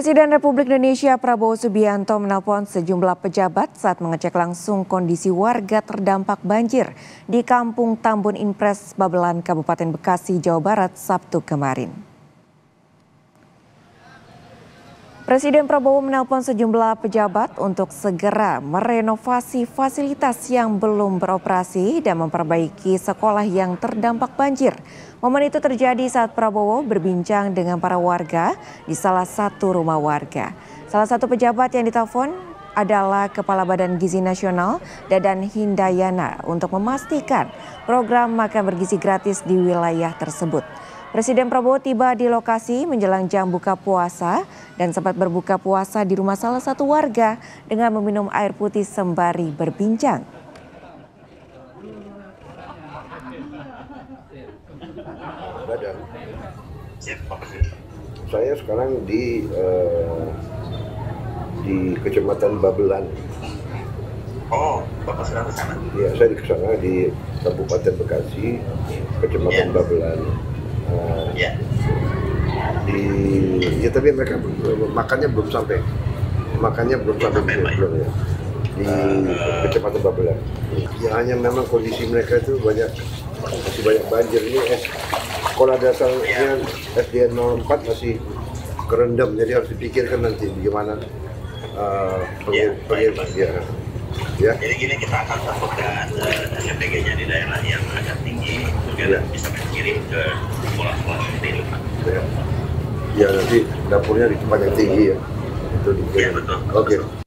Presiden Republik Indonesia Prabowo Subianto menelpon sejumlah pejabat saat mengecek langsung kondisi warga terdampak banjir di Kampung Tambun Impres, Babelan, Kabupaten Bekasi, Jawa Barat, Sabtu kemarin. Presiden Prabowo menelpon sejumlah pejabat untuk segera merenovasi fasilitas yang belum beroperasi dan memperbaiki sekolah yang terdampak banjir. Momen itu terjadi saat Prabowo berbincang dengan para warga di salah satu rumah warga. Salah satu pejabat yang ditelepon adalah Kepala Badan Gizi Nasional, Dadan Hindayana, untuk memastikan program makan bergizi gratis di wilayah tersebut. Presiden Prabowo tiba di lokasi menjelang jam buka puasa dan sempat berbuka puasa di rumah salah satu warga dengan meminum air putih sembari berbincang. Badan. Saya sekarang di Kecamatan Babelan. Oh, Bapak sedang ke sana? Ya, saya di sana di Kabupaten Bekasi, Kecamatan Babelan. Ya. Tapi mereka makannya belum sampai. Belum ya. Di Kecamatan Babelan. Ya, hanya memang kondisi mereka itu masih banyak banjir. Ini sekolah dasarnya SDN 04 masih kerendam, jadi harus dipikirkan nanti bagaimana pengiriman. Ya. Jadi gini, kita akan satukan SPG-nya di daerah yang agak tinggi, kemudian bisa dikirim ke sekolah-sekolah seperti itu, Pak. Ya, nanti dapurnya di tempat yang tinggi ya. Itu ya, betul. Oke.